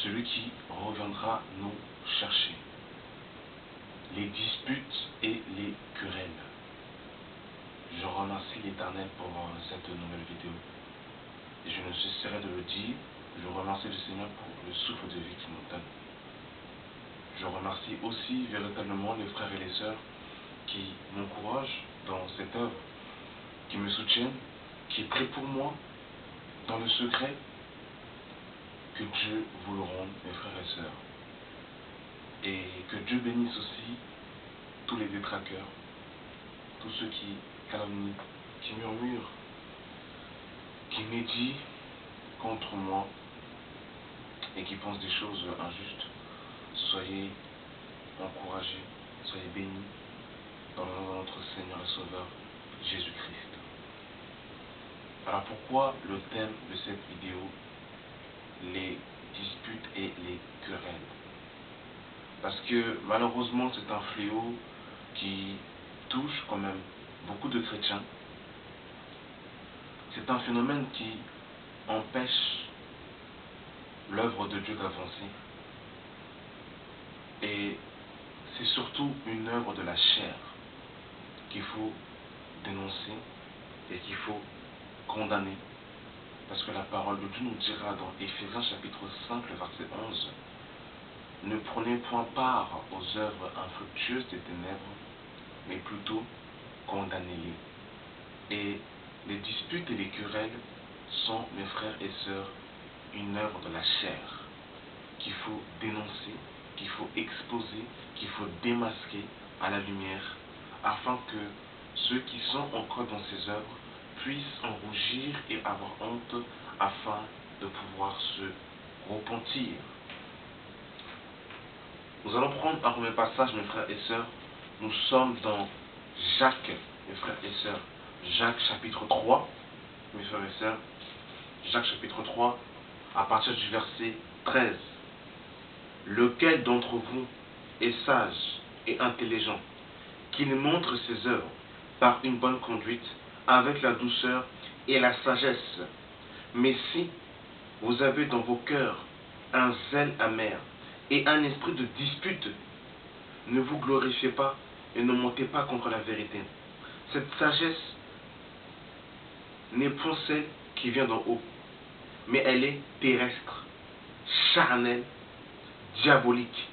celui qui reviendra nous chercher. Les disputes et les querelles. Je remercie l'Éternel pour cette nouvelle vidéo. Et je ne cesserai de le dire, je remercie le Seigneur pour le souffle de vie qu'il nous donne. Je remercie aussi véritablement les frères et les sœurs qui m'encouragent dans cette œuvre, qui me soutiennent, qui prient pour moi dans le secret. Que Dieu vous le rende, mes frères et sœurs. Et que Dieu bénisse aussi tous les détraqueurs, tous ceux qui calomnient, qui murmurent, qui médisent contre moi et qui pensent des choses injustes. Soyez encouragés, soyez bénis dans le nom de notre Seigneur et Sauveur Jésus-Christ. Alors pourquoi le thème de cette vidéo, les disputes et les querelles? Parce que malheureusement c'est un fléau qui touche quand même beaucoup de chrétiens. C'est un phénomène qui empêche l'œuvre de Dieu d'avancer. Et c'est surtout une œuvre de la chair qu'il faut dénoncer et qu'il faut condamner. Parce que la parole de Dieu nous dira dans Éphésiens chapitre 5, le verset 11, « Ne prenez point part aux œuvres infructueuses des ténèbres, mais plutôt condamnez-les. » Et les disputes et les querelles sont, mes frères et sœurs, une œuvre de la chair qu'il faut dénoncer, qu'il faut exposer, qu'il faut démasquer à la lumière, afin que ceux qui sont encore dans ces œuvres puissent en rougir et avoir honte, afin de pouvoir se repentir. Nous allons prendre un premier passage, mes frères et sœurs. Nous sommes dans Jacques, mes frères et sœurs. Jacques chapitre 3, mes frères et sœurs. Jacques chapitre 3, à partir du verset 13. Lequel d'entre vous est sage et intelligent, qu'il montre ses œuvres par une bonne conduite, avec la douceur et la sagesse. Mais si vous avez dans vos cœurs un zèle amer et un esprit de dispute, ne vous glorifiez pas et ne montez pas contre la vérité. Cette sagesse n'est point celle qui vient d'en haut, mais elle est terrestre, charnelle, diabolique.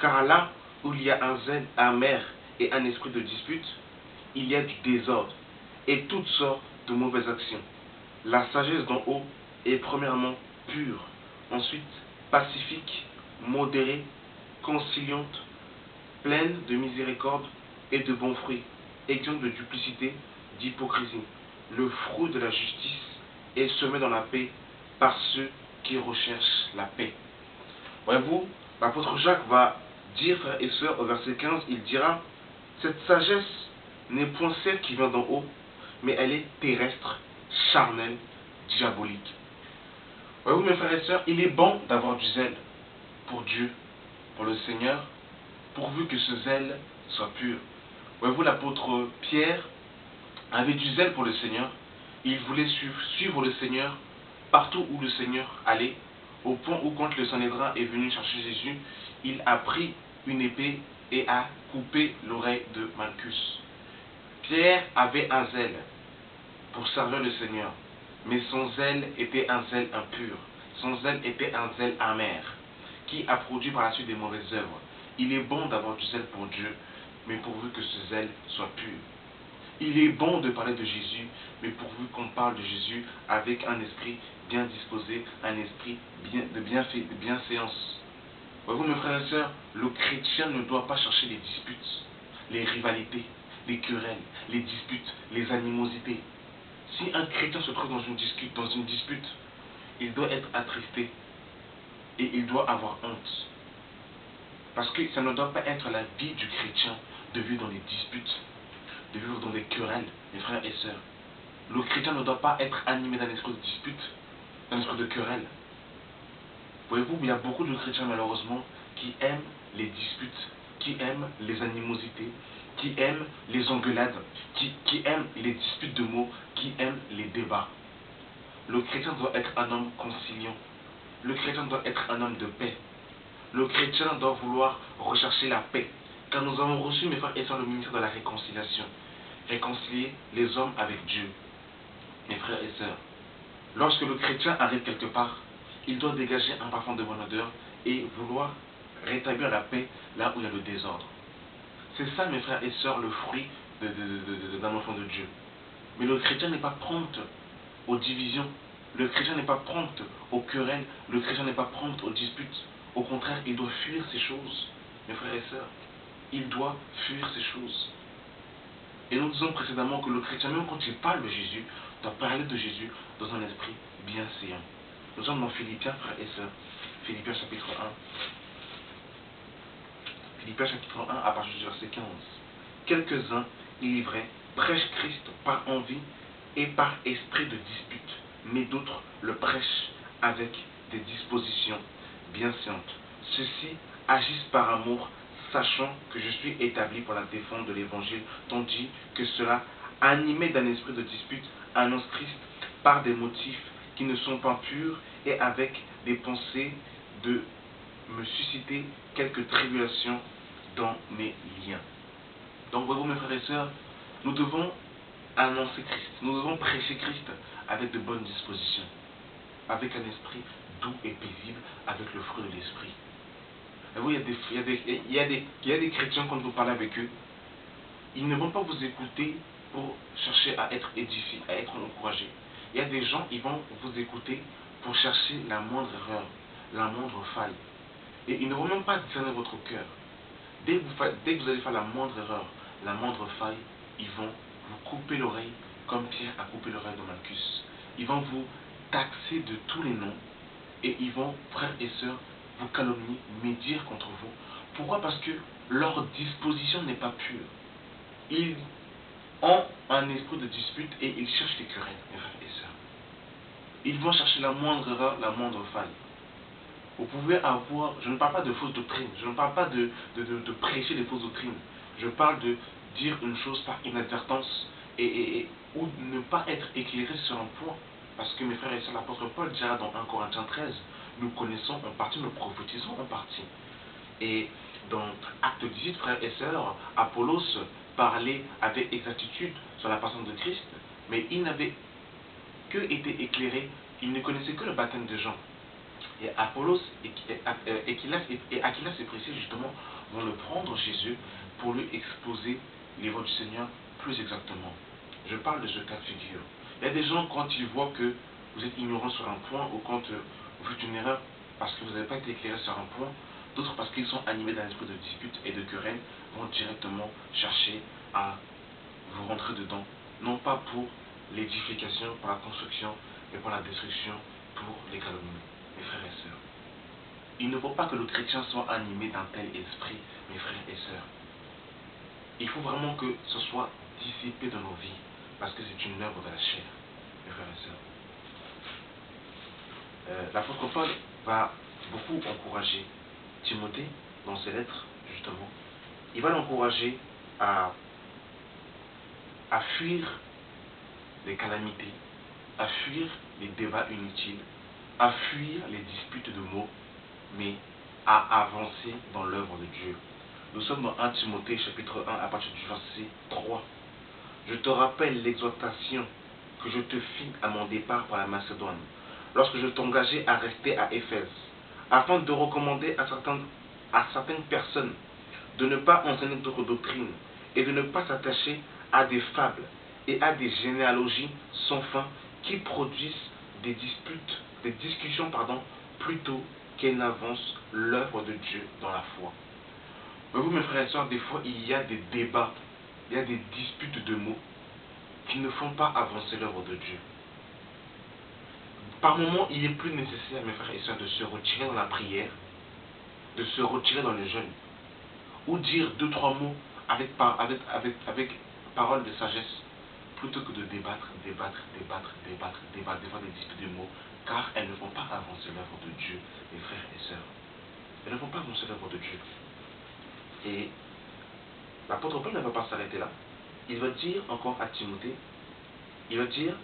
Car là où il y a un zèle amer et un esprit de dispute, il y a du désordre et toutes sortes de mauvaises actions. La sagesse d'en haut est premièrement pure, ensuite pacifique, modérée, conciliante, pleine de miséricorde et de bons fruits, exempte de duplicité, d'hypocrisie. Le fruit de la justice est semé dans la paix par ceux qui recherchent la paix. Voyez-vous, l'apôtre Jacques va dire, frères et sœurs, au verset 15, il dira, cette sagesse n'est point celle qui vient d'en haut, mais elle est terrestre, charnelle, diabolique. Voyez-vous, mes frères et sœurs, il est bon d'avoir du zèle pour Dieu, pour le Seigneur, pourvu que ce zèle soit pur. Voyez-vous, l'apôtre Pierre avait du zèle pour le Seigneur. Il voulait suivre le Seigneur partout où le Seigneur allait, au point où quand le Sanhédrin est venu chercher Jésus, il a pris une épée et a coupé l'oreille de Malchus. Pierre avait un zèle pour servir le Seigneur, mais son zèle était un zèle impur, son zèle était un zèle amer, qui a produit par la suite des mauvaises œuvres. Il est bon d'avoir du zèle pour Dieu, mais pourvu que ce zèle soit pur. Il est bon de parler de Jésus, mais pourvu qu'on parle de Jésus avec un esprit bien disposé, un esprit de bienséance. Voyez-vous, mes frères et sœurs, le chrétien ne doit pas chercher les disputes, les rivalités, les querelles, les disputes, les animosités. Si un chrétien se trouve dans une dispute, il doit être attristé et il doit avoir honte. Parce que ça ne doit pas être la vie du chrétien de vivre dans les disputes, de vivre dans les querelles, mes frères et sœurs. Le chrétien ne doit pas être animé d'un esprit de dispute, d'un esprit de querelle. Voyez-vous, il y a beaucoup de chrétiens malheureusement qui aiment les disputes, qui aiment les animosités, qui aiment les engueulades, qui aiment les disputes de mots, qui aiment les débats. Le chrétien doit être un homme conciliant. le chrétien doit être un homme de paix. Le chrétien doit vouloir rechercher la paix. Car nous avons reçu, mes frères et sœurs, le ministère de la réconciliation. Réconcilier les hommes avec Dieu. Mes frères et sœurs, lorsque le chrétien arrive quelque part, il doit dégager un parfum de bonne odeur et vouloir rétablir la paix là où il y a le désordre. C'est ça, mes frères et sœurs, le fruit d'un enfant de Dieu. Mais le chrétien n'est pas prompt aux divisions. Le chrétien n'est pas prompt aux querelles. Le chrétien n'est pas prompt aux disputes. Au contraire, il doit fuir ces choses. Mes frères et sœurs, il doit fuir ces choses. Et nous disons précédemment que le chrétien, même quand il parle de Jésus, doit parler de Jésus dans un esprit bienséant. Nous sommes dans Philippiens, frères et sœurs. Philippiens chapitre 1. Philippiens chapitre 1 à partir du verset 15. Quelques-uns, il est vrai, prêchent Christ par envie et par esprit de dispute, mais d'autres le prêchent avec des dispositions bienséantes. Ceux-ci agissent par amour, sachant que je suis établi pour la défense de l'évangile, tandis que ceux-là, animés d'un esprit de dispute, annoncent Christ par des motifs qui ne sont pas purs et avec des pensées de me susciter quelques tribulations dans mes liens. Donc, voyez-vous, mes frères et sœurs, nous devons annoncer Christ, nous devons prêcher Christ avec de bonnes dispositions, avec un esprit doux et paisible, avec le fruit de l'esprit. Et vous, il y a des chrétiens, quand vous parlez avec eux, ils ne vont pas vous écouter pour chercher à être édifiés, à être encouragés. Il y a des gens, ils vont vous écouter pour chercher la moindre erreur, la moindre faille. Et ils ne vont même pas discerner votre cœur. Dès que vous allez faire la moindre erreur, la moindre faille, ils vont vous couper l'oreille comme Pierre a coupé l'oreille de Malchus. Ils vont vous taxer de tous les noms et ils vont, frères et sœurs, vous calomnier, médire contre vous. Pourquoi? Parce que leur disposition n'est pas pure. Ils ont un esprit de dispute et ils cherchent les querelles, mes frères et sœurs. Ils vont chercher la moindre erreur, la moindre faille. Vous pouvez avoir, je ne parle pas de fausses doctrines, je ne parle pas de prêcher des fausses doctrines. Je parle de dire une chose par inadvertance ou ne pas être éclairé sur un point. Parce que mes frères et sœurs, l'apôtre Paul dira dans 1 Corinthiens 13, nous connaissons en partie, nous prophétisons en partie. Et dans Acte 18, frères et sœurs, Apollos parlait avec exactitude sur la personne de Christ, mais il n'avait que été éclairé, il ne connaissait que le baptême de Jean. Et Apollos et Aquilas et Priscille, justement, vont le prendre chez eux pour lui exposer les voies du Seigneur plus exactement. Je parle de ce cas de figure. Il y a des gens, quand ils voient que vous êtes ignorant sur un point ou quand vous faites une erreur parce que vous n'avez pas été éclairé sur un point, d'autres parce qu'ils sont animés d'un esprit de dispute et de querelle, vont directement chercher à vous rentrer dedans, non pas pour l'édification, pour la construction, mais pour la destruction, pour les calomnies. Mes frères et sœurs, il ne faut pas que le chrétien soit animé d'un tel esprit, mes frères et sœurs. Il faut vraiment que ce soit dissipé dans nos vies, parce que c'est une œuvre de la chair, mes frères et sœurs. L'apôtre Paul va beaucoup encourager Timothée dans ses lettres, justement. Il va l'encourager à fuir les calamités, à fuir les débats inutiles, à fuir les disputes de mots, mais à avancer dans l'œuvre de Dieu. Nous sommes dans 1 Timothée chapitre 1 à partir du verset 3. Je te rappelle l'exhortation que je te fis à mon départ pour la Macédoine, lorsque je t'engageais à rester à Éphèse, afin de recommander à certaines personnes de ne pas enseigner d'autres doctrines et de ne pas s'attacher à des fables et à des généalogies sans fin qui produisent des discussions, plutôt qu'elles n'avancent l'œuvre de Dieu dans la foi. Mais vous, mes frères et sœurs, des fois, il y a des débats, il y a des disputes de mots qui ne font pas avancer l'œuvre de Dieu. Par moments, il est plus nécessaire, mes frères et sœurs, de se retirer dans la prière, de se retirer dans le jeûne, ou dire 2-3 mots avec parole de sagesse, plutôt que de débattre, des fois des disputes de mots, car elles ne vont pas avancer l'œuvre de Dieu, mes frères et sœurs. Elles ne vont pas avancer l'œuvre de Dieu. Et l'apôtre Paul ne va pas s'arrêter là. Il va dire encore à Timothée, il va dire,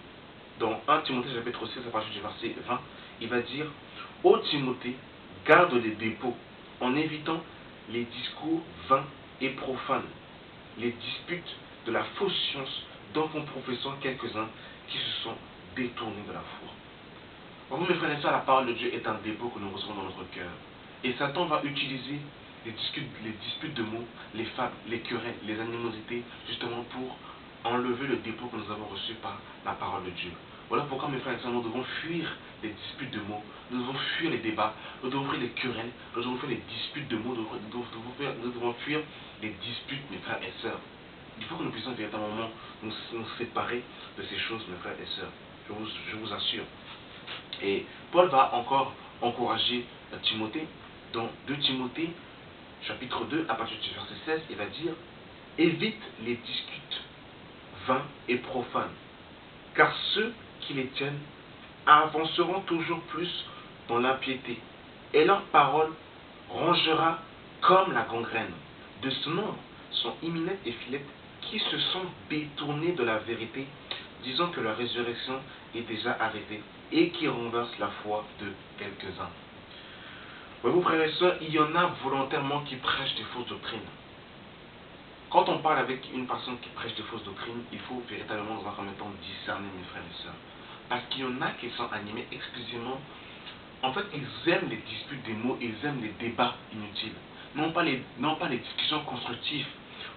dans 1 Timothée chapitre 6 à partir du verset 20, il va dire, Ô Timothée, garde les dépôts en évitant les discours vains et profanes, les disputes de la fausse science dont font profession quelques-uns qui se sont détournés de la foi. Vous, mes frères et sœurs, la parole de Dieu est un dépôt que nous recevons dans notre cœur. Et Satan va utiliser les disputes de mots, les fables, les querelles, les animosités, justement pour enlever le dépôt que nous avons reçu par la parole de Dieu. Voilà pourquoi, mes frères et sœurs, nous devons fuir les disputes de mots, nous devons fuir les débats, nous devons fuir les querelles, nous devons fuir les disputes de mots, nous devons fuir les disputes, mes frères et sœurs. Il faut que nous puissions véritablement nous séparer de ces choses, mes frères et sœurs. Je vous assure. Et Paul va encore encourager Timothée. Dans 2 Timothée, chapitre 2, à partir du verset 16, il va dire « Évite les disputes vains et profanes, car ceux qui les tiennent avanceront toujours plus dans l'impiété, et leur parole rongera comme la gangrène. De ce nombre sont Hyménée et Philette, qui se sont détournés de la vérité, disant que la résurrection est déjà arrivée, et qui renversent la foi de quelques-uns. » Voyez-vous, frères et sœurs, il y en a volontairement qui prêchent des fausses doctrines. Quand on parle avec une personne qui prêche des fausses doctrines, il faut véritablement dans un premier temps discerner, mes frères et sœurs. Parce qu'il y en a qui sont animés exclusivement. En fait, ils aiment les disputes des mots, ils aiment les débats inutiles. Non pas les discussions constructives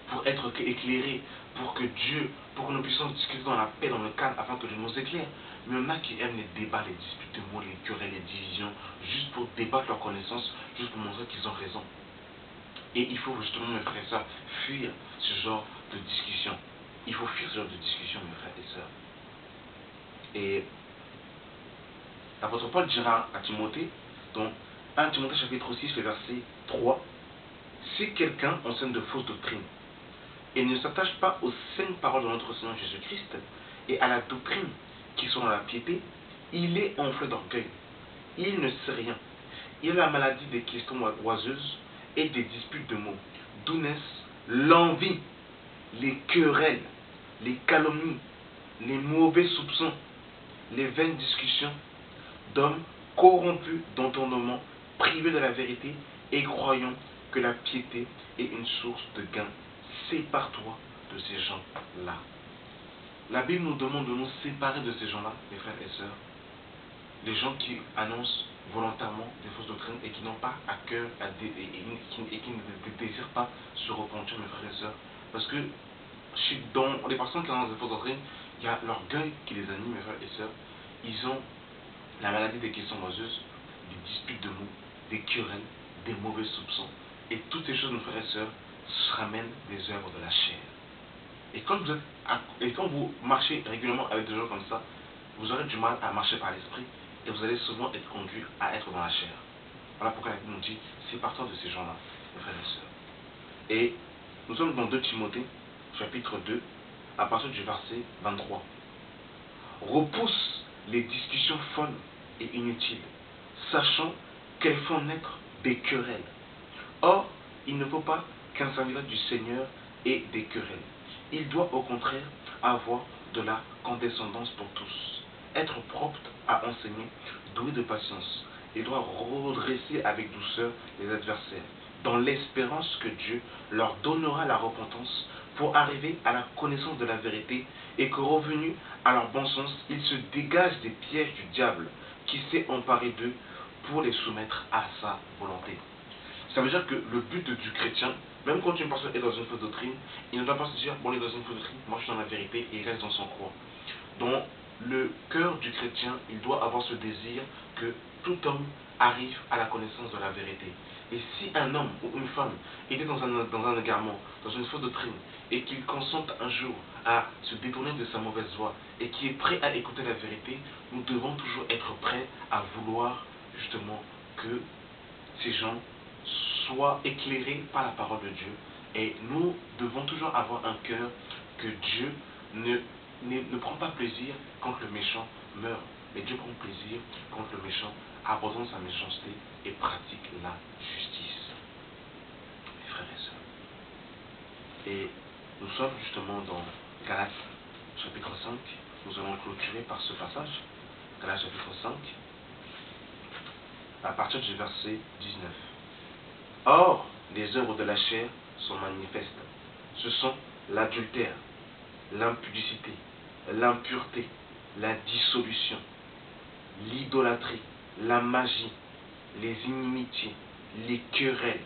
pour être éclairés, pour que nous puissions discuter dans la paix, dans le calme, afin que Dieu nous éclaire. Mais il y en a qui aiment les débats, les disputes de mots, les querelles, les divisions, juste pour débattre leurs connaissances, juste pour montrer qu'ils ont raison. Et il faut justement, mes frères et sœurs, fuir ce genre de discussion. Il faut fuir ce genre de discussion, mes frères et sœurs. Et l'apôtre Paul dira à Timothée, dans 1 Timothée chapitre 6, le verset 3, « Si quelqu'un enseigne de fausses doctrines et ne s'attache pas aux saintes paroles de notre Seigneur Jésus-Christ et à la doctrine qui sont dans la piété, il est enflé d'orgueil. Il ne sait rien. Il a la maladie des questions oiseuses et des disputes de mots, d'où naissent l'envie, les querelles, les calomnies, les mauvais soupçons, les vaines discussions d'hommes corrompus d'entendement, privés de la vérité et croyant que la piété est une source de gain. Sépare-toi de ces gens-là. » La Bible nous demande de nous séparer de ces gens-là, mes frères et sœurs. Les gens qui annoncent volontairement des fausses doctrines et qui n'ont pas à cœur et qui ne désirent pas se repentir, mes frères et sœurs. Parce que dans les personnes qui annoncent des fausses doctrines, il y a l'orgueil qui les anime, mes frères et sœurs. Ils ont la maladie des questions oiseuses, des disputes de mots, des querelles, des mauvais soupçons. Et toutes ces choses, mes frères et sœurs, ramènent des œuvres de la chair. Et quand vous marchez régulièrement avec des gens comme ça, vous aurez du mal à marcher par l'esprit et vous allez souvent être conduit à être dans la chair. Voilà pourquoi la Bible nous dit, sépare-toi de ces gens-là, mes frères et sœurs. Et nous sommes dans 2 Timothée, chapitre 2, à partir du verset 23. Repousse les discussions folles et inutiles, sachant qu'elles font naître des querelles. Or, il ne faut pas qu'un serviteur du Seigneur ait des querelles. Il doit au contraire avoir de la condescendance pour tous, être propre à enseigner, doué de patience. Il doit redresser avec douceur les adversaires, dans l'espérance que Dieu leur donnera la repentance pour arriver à la connaissance de la vérité et que revenus à leur bon sens, ils se dégagent des pièges du diable qui s'est emparé d'eux pour les soumettre à sa volonté. Ça veut dire que le but du chrétien, même quand une personne est dans une fausse doctrine, il ne doit pas se dire, bon, il est dans une fausse doctrine, moi je suis dans la vérité, et il reste dans son coin. Dans le cœur du chrétien, il doit avoir ce désir que tout homme arrive à la connaissance de la vérité. Et si un homme ou une femme était dans un égarement, dans une fausse doctrine, et qu'il consente un jour à se détourner de sa mauvaise voie, et qui est prêt à écouter la vérité, nous devons toujours être prêts à vouloir justement que ces gens soient éclairés par la parole de Dieu. Et nous devons toujours avoir un cœur que Dieu ne prend pas plaisir quand le méchant meurt, mais Dieu prend plaisir quand le méchant abandonne sa méchanceté et pratique la justice. Mes frères et sœurs. Et nous sommes justement dans Galates chapitre 5. Nous allons clôturer par ce passage. Galates chapitre 5. à partir du verset 19. Or, les œuvres de la chair sont manifestes. Ce sont l'adultère, l'impudicité, l'impureté, la dissolution, l'idolâtrie, la magie, les inimitiés, les querelles,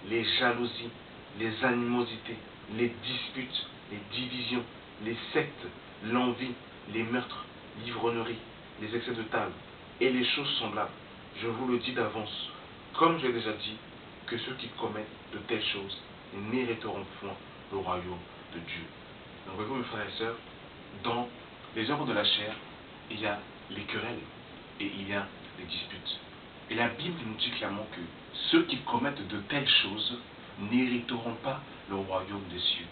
les jalousies, les animosités, les disputes, les divisions, les sectes, l'envie, les meurtres, l'ivrognerie, les excès de table et les choses semblables. Je vous le dis d'avance, comme je l'ai déjà dit, que ceux qui commettent de telles choses n'hériteront point le royaume de Dieu. Donc voyez-vous mes frères et sœurs, dans les œuvres de la chair, il y a les querelles et il y a les disputes. Et la Bible nous dit clairement que ceux qui commettent de telles choses n'hériteront pas le royaume des cieux.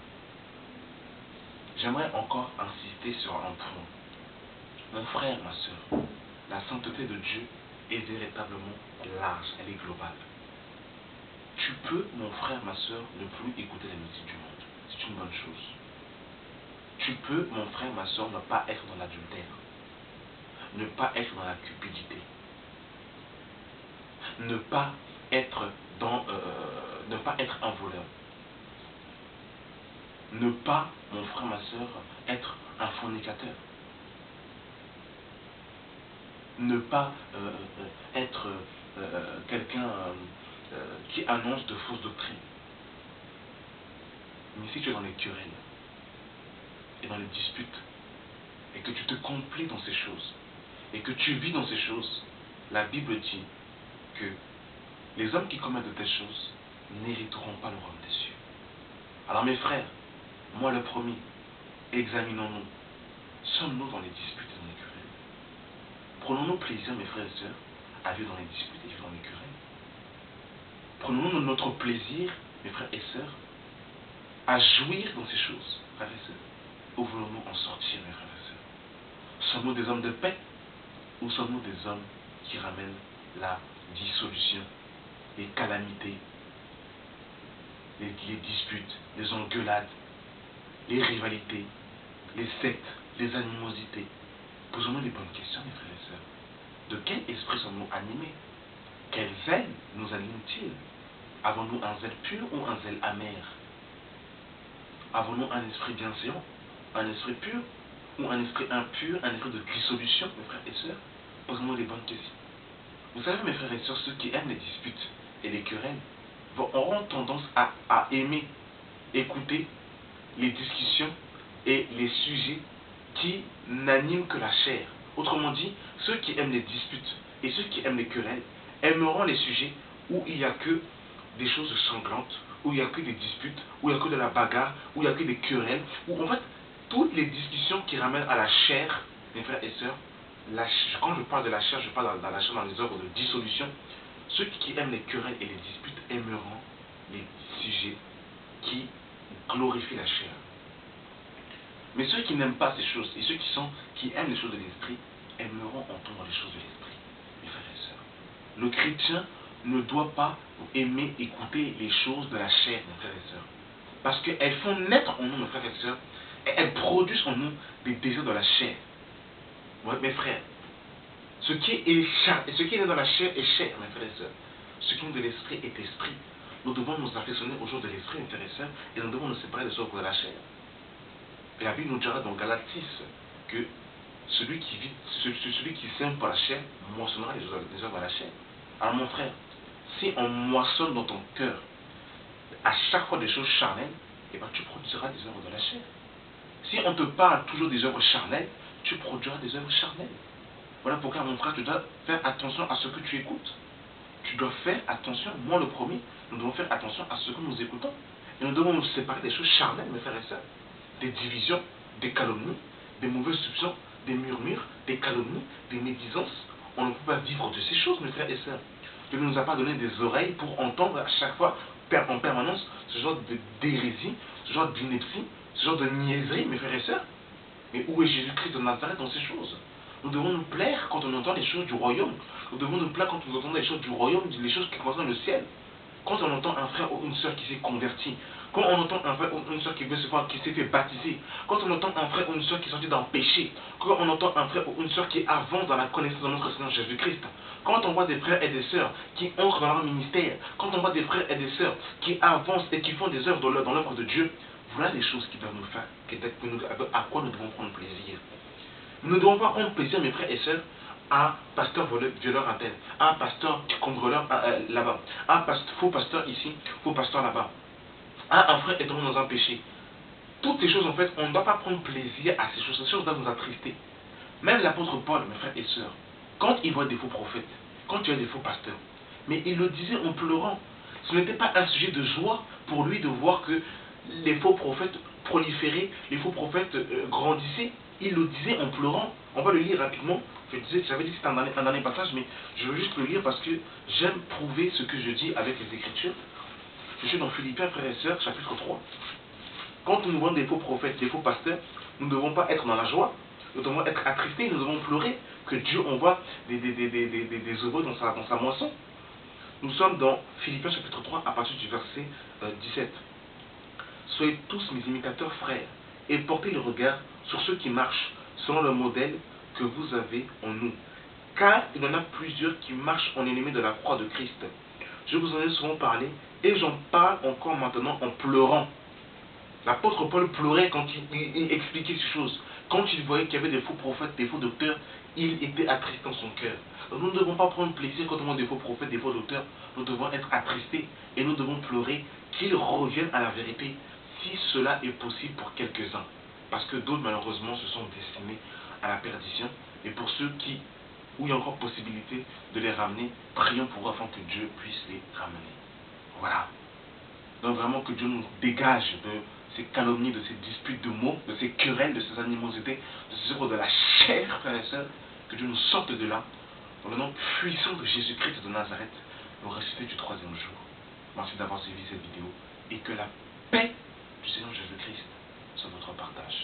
J'aimerais encore insister sur un point. Mon frère, ma soeur, la sainteté de Dieu est véritablement large, elle est globale. Tu peux, mon frère, ma soeur, ne plus écouter la musique du monde. C'est une bonne chose. Tu peux, mon frère, ma soeur, ne pas être dans l'adultère, ne pas être dans la cupidité, ne pas être un voleur, ne pas, mon frère, ma soeur, être un fornicateur, ne pas être quelqu'un qui annonce de fausses doctrines. Mais si tu es dans les querelles et dans les disputes, et que tu te compliques dans ces choses, et que tu vis dans ces choses, la Bible dit que les hommes qui commettent de telles choses n'hériteront pas le royaume des cieux. Alors mes frères, moi le premier, examinons-nous. Sommes-nous dans les disputes et dans les querelles? Prenons-nous plaisir, mes frères et sœurs, à vivre dans les disputes et vivre dans les querelles? Prenons-nous notre plaisir, mes frères et sœurs, à jouir dans ces choses, frères et sœurs? Ou voulons-nous en sortir, mes frères et sœurs? Sommes-nous des hommes de paix ou sommes-nous des hommes qui ramènent la dissolution, les calamités, les disputes, les engueulades, les rivalités, les sectes, les animosités? Posons-nous les bonnes questions, mes frères et sœurs. De quel esprit sommes-nous animés? Quel zèle nous anime-t-il? Avons-nous un zèle pur ou un zèle amer? Avons-nous un esprit bienséant, un esprit pur ou un esprit impur, un esprit de dissolution, mes frères et sœurs? Posons-nous les bonnes questions. Vous savez, mes frères et sœurs, ceux qui aiment les disputes et les querelles auront tendance à aimer écouter les discussions et les sujets qui n'animent que la chair. Autrement dit, ceux qui aiment les disputes et ceux qui aiment les querelles aimeront les sujets où il n'y a que des choses sanglantes, où il n'y a que des disputes, où il n'y a que de la bagarre, où il n'y a que des querelles, où en fait, toutes les discussions qui ramènent à la chair, mes frères et sœurs, quand je parle de la chair, je parle dans la chair dans les œuvres de dissolution. Ceux qui aiment les querelles et les disputes aimeront les sujets qui glorifient la chair. Mais ceux qui n'aiment pas ces choses et ceux qui aiment les choses de l'esprit aimeront entendre les choses de l'esprit, mes frères et sœurs. Le chrétien ne doit pas aimer écouter les choses de la chair, mes frères et sœurs, parce qu'elles font naître en nous, mes frères et sœurs, et elles produisent en nous des désirs de la chair. Ouais, mes frères, ce qui est né dans la chair est chair, mes frères et sœurs. Ce qui est de l'esprit est esprit. Nous devons nous affectionner aux choses de l'esprit, mes frères et sœurs, et nous devons nous séparer des œuvres de la chair. Et la Bible nous dira dans Galates 6 que celui qui sème pour la chair moissonnera les œuvres de la chair. Alors mon frère, si on moissonne dans ton cœur à chaque fois des choses charnelles, eh ben, tu produiras des œuvres de la chair. Si on te parle toujours des œuvres charnelles, tu produiras des œuvres charnelles. Voilà pourquoi, mon frère, tu dois faire attention à ce que tu écoutes. Tu dois faire attention, moi le premier, nous devons faire attention à ce que nous écoutons. Et nous devons nous séparer des choses charnelles, mes frères et sœurs. Des divisions, des calomnies, des mauvaises soupçons, des murmures, des calomnies, des médisances. On ne peut pas vivre de ces choses, mes frères et sœurs. Dieu ne nous a pas donné des oreilles pour entendre à chaque fois, en permanence, ce genre d'hérésie, ce genre d'ineptie, ce genre de niaiserie, mes frères et sœurs. Mais où est Jésus-Christ de Nazareth dans ces choses? Nous devons nous plaire quand on entend les choses du royaume. Nous devons nous plaire quand nous entendons les choses du royaume, les choses qui concernent le ciel. Quand on entend un frère ou une soeur qui s'est converti, quand on entend un frère ou une soeur qui s'est fait baptiser, quand on entend un frère ou une soeur qui est sorti d'un péché, quand on entend un frère ou une soeur qui avance dans la connaissance de notre Seigneur Jésus-Christ, Quand on voit des frères et des sœurs qui entrent dans leur ministère, quand on voit des frères et des sœurs qui avancent et qui font des œuvres dans l'œuvre de Dieu, voilà les choses qui doivent nous faire, à quoi nous devons prendre plaisir. Nous ne devons pas prendre plaisir, mes frères et sœurs, à pasteur violeur à tel, à pasteur contrôleur là-bas, à faux pasteur ici, faux pasteur là-bas, à un frère est tombé dans un péché. Toutes ces choses, en fait, on ne doit pas prendre plaisir à ces choses. Ces choses doivent nous attrister. Même l'apôtre Paul, mes frères et sœurs, quand il voit des faux prophètes, quand il y a des faux pasteurs, mais il le disait en pleurant. Ce n'était pas un sujet de joie pour lui de voir que les faux prophètes proliféraient, les faux prophètes grandissaient. Il le disait en pleurant. On va le lire rapidement. J'avais dit que c'était un dernier passage, mais je veux juste le lire parce que j'aime prouver ce que je dis avec les Écritures. Je suis dans Philippiens, frères et sœurs, chapitre 3. Quand nous voyons des faux prophètes, des faux pasteurs, nous ne devons pas être dans la joie, nous devons être attristés, nous devons pleurer que Dieu envoie des heureux dans sa moisson. Nous sommes dans Philippiens chapitre 3 à partir du verset 17. Soyez tous mes imitateurs frères et portez le regard sur ceux qui marchent selon le modèle que vous avez en nous. Car il y en a plusieurs qui marchent en ennemis de la croix de Christ. Je vous en ai souvent parlé et j'en parle encore maintenant en pleurant. L'apôtre Paul pleurait quand il expliquait ces choses. Quand il voyait qu'il y avait des faux prophètes, des faux docteurs, il était attristé dans son cœur. Donc nous ne devons pas prendre plaisir quand on voit des faux prophètes, des faux docteurs. Nous devons être attristés et nous devons pleurer qu'ils reviennent à la vérité si cela est possible pour quelques-uns. Parce que d'autres malheureusement se sont destinés à la perdition. Et pour ceux où il y a encore possibilité de les ramener, prions pour eux afin que Dieu puisse les ramener. Voilà. Donc vraiment que Dieu nous dégage de ces calomnies, de ces disputes de mots, de ces querelles, de ces animosités, de ces œuvres de la chair, frères et sœurs, que Dieu nous sorte de là, dans le nom puissant de Jésus-Christ de Nazareth, le ressuscité du 3e jour. Merci d'avoir suivi cette vidéo et que la paix du Seigneur Jésus-Christ soit votre partage.